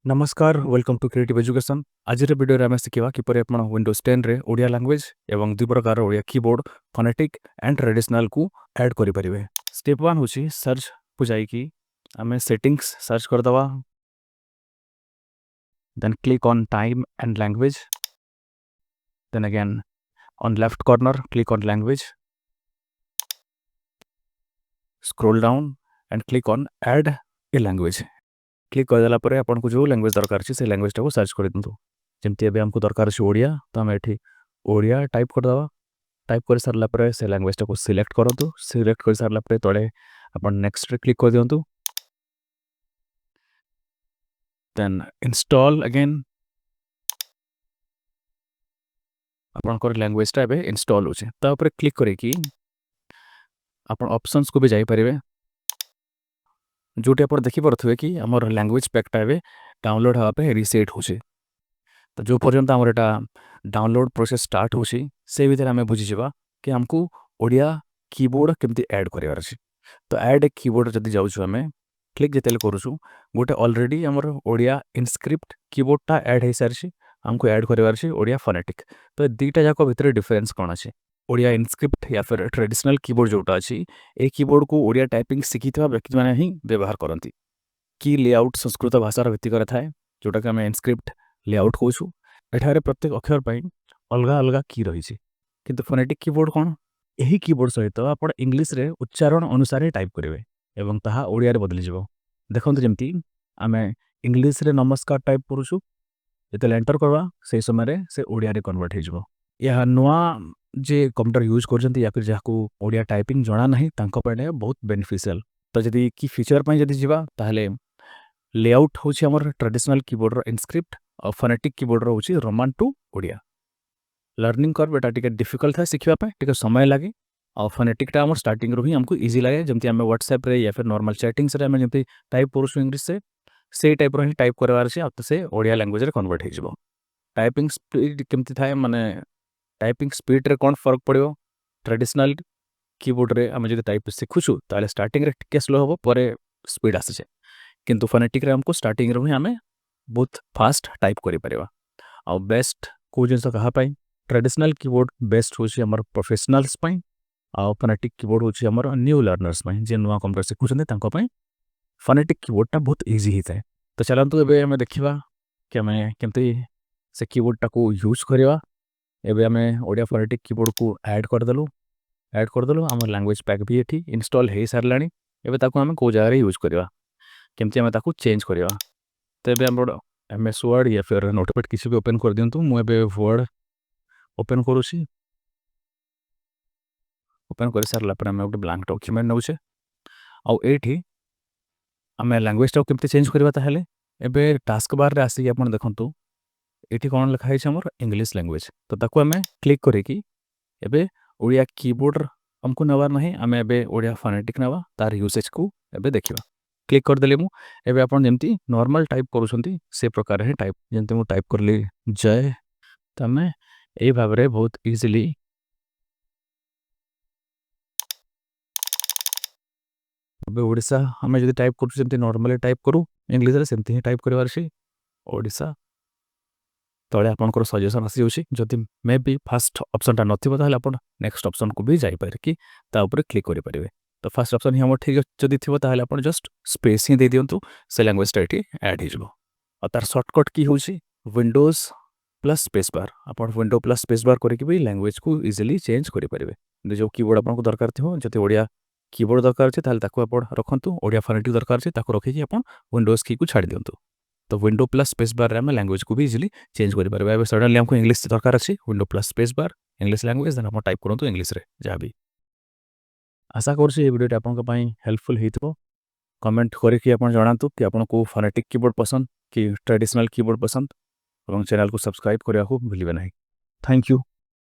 नमस्कार welcome to creative education आज video आम शिखा किपर आप विंडोज 10 रे ओडिया लैंग्वेज एवं दुई प्रकार Odia keyboard phonetic and traditional को ऐड करें। स्टेप 1 हूँ सर्च को जाइए आम सेटिंग्स सर्च करदे then click on time and language then again on left corner click on language scroll down and click on add a language click करदेला आपन को जो लैंग्वेज दरकार से लैंग्वेज को सर्च कर दिंतु जमती एबे हमको दरकार से ओडिया तो आम ये ओडिया टाइप करदे टाइप कर सारा से लैंग्वेज को सिलेक्ट करूँ सिलेक्ट कर सारा तले अपन नेक्स्ट रे क्लिक कर दिंतु देन इंस्टॉल अगेन आपन लैंग्वेज टा एबे इंस्टॉल होचे तापर क्लिक करके अपन ऑप्शंस को भी जाई परिबे जोटी आप देखिपे कि आमर लैंग्वेज पैकटा एबे डाउनलोड हाँपे रिसेट हो तो जो पर्यंत आमर एटा डाउनलोड प्रोसेस स्टार्ट हो से भीतर आम बुझीजा कि हमको ओडिया कीबोर्ड केमती ऐड करार अच्छे तो ऐड ए कीबोर्ड जब जाऊँ आम क्लिक जिते करूँ गोटे ऑलरेडी आमर ओडिया इनस्क्रिप्ट कीबोर्डटा ऐड हो सारी हमको ऐड करार ओडिया फोनेटिक तो दुईटा जाक भितर डिफरेंस कौन अच्छे ओडिया इनस्क्रिप्ट या फिर ट्रेडिशनल कीबोर्ड जोटा अच्छी ए कीबोर्ड को ओडिया टाइपिंग शिखि व्यक्ति मैंने ही व्यवहार करती की लेआउट संस्कृत भाषार भित्तिक थाए जोटा कि आम इनस्क्रिप्ट लेआउट कहूँ एठारे प्रत्येक अक्षर पर अलग अलग की रही किंतु फोनेटिक कीबोर्ड कौन यही कीबोर्ड सहित आप इंग्लिश रे उच्चारण अनुसार टाइप करेंगे एवं ताहा ओडिया रे बदली जाव देखो जमती आम इंग्लिश रे नमस्कार टाइप करूँ जो एंटर करवा से समय से ओडिया रे कन्वर्ट हो यह नुआ जे कंप्यूटर यूज कर या फिर जहाँ ओडिया टाइपिंग जना नहीं बहुत बेनिफिशियल तो जदि की फीचर पर जदि जीवा ताहले लेआउट हूँ आमर ट्रेडिशनल कीबोर्ड इनस्क्रिप्ट और फोनेटिक कीबोर्ड हूँ Roman to Odia learning curve एटा टिके डिफिकल्ट था शिखापी टिके समय लगे और फोनेटिकटा आम स्टार्टिंग रू ही हमको इजी लगे जमती आम व्हाट्सएप रे या फिर नॉर्मल चैटिंग्स रे आम जमती टाइप करूँ इंग्लिश से टाइप रो ही टाइप करार से ओडिया लैंग्वेज रे कन्वर्ट हो टाइपिंग स्पीड केमती थाए माने टाइपिंग स्पीड रे कौन फर्क पड़ो ट्रेडिशनल कीबोर्ड रे आम जो टाइप शिखुचु ताले स्टार्टिंग रे टिके स्लो हम पर स्पीड आसे किंतु फोनेटिक रे हमको स्टार्टिंग रू ही आम बहुत फास्ट टाइप करें और बेस्ट को जिन कहाँपाई ट्रेडिशनल कीबोर्ड बेस्ट हूँ आम प्रोफेशनल्स आउ फोनेटिक कीबोर्ड हूँ आम न्यू लर्नर्स जे नुआ कंप्यूटर शिखुं फोनेटिक कीबोर्डटा बहुत इजी होता है तो चलतु एबे आम देखा कि आम केमती से कीबोर्डटा को यूज करवा एबे आम ओडिया फोनेटिक कीबोर्ड को ऐड करदेलु आम लैंग्वेज पैक भी ये इंस्टॉल हो सारा एबे ताको आम को जगह यूज करवा केमती आम ताको चेंज करवा तो ये आम एमएस वर्ड या फिर नोटपैड किसी भी ओपन कर दिंतु मुझे वर्ड ओपन करुँची ओपन कर सारा आम गोटे ब्लांक डॉक्यूमेंट नौचे आउ ये आम लैंग्वेजटा केमती चेंज करवा ताहले एबे टास्क बार रे आसिक आप देखु ये कौन लिखाई आमर इंग्लिश लैंग्वेज तो ताको आम क्लिक करी एबे ओडिया कीबोर्ड हमको नवार नहीं आम एबे ओडिया फोनेटिक नवा तार यूसेज को एबे देखा क्लिक करदेली मुझे आप जमी नॉर्मल टाइप करुँच से प्रकार ही टाइप जमी मुझे टाइप करली जय तो आम यही भाव में बहुत इजिली ओडिशा आम जो टाइप करूँ नॉर्मली टाइप करूँ इंग्लिश सेमती ही टाइप करार ओडिशा तले आपंकर सजेसन आसी जाऊँगी जदि मे बी फास्ट ऑप्शनटा नथिबो ताहले आपण नेक्स्ट ऑप्शन को भी जाई पारे कि ता ऊपर क्लिक करि परिबे तो फास्ट ऑप्शन ही हम ठीक जदि थिबो ताहले आपण जस्ट स्पेस ही दे दियंतु से लैंग्वेज टा ऐड हो जिवो और तार शॉर्टकट की होउची विंडोज प्लस स्पेस बार आपण विंडो प्लस स्पेस बार करके भी लैंग्वेज को इजीली चेंज करि परिबे जो कीबोर्ड आपन को दरकार थिबो जति ओडिया कीबोर्ड दरकार छै ताहले ताको आपण रखंतु ओडिया फोनेटिक दरकार छै ताको रखि कि आपण विंडोज की को छाड़ी दियंतु तो विंडो प्लस स्पेस बार आम लैंग्वेज को भी इजिली चेंज करें सडनली हमको इंग्लिश दरकार अच्छी window plus space bar English language then आप टाइप करूँ इंग्लिश रे जहाँ भी आशा करुँचे वीडियो आपंक हेल्पफुल हो कमेंट करके आप जनातु कि आपको फोनेटिक कीबोर्ड पसंद कि ट्रेडिशनल कीबोर्ड पसंद और चैनल को सब्सक्राइब करने को भूलिए नहीं। Thank you.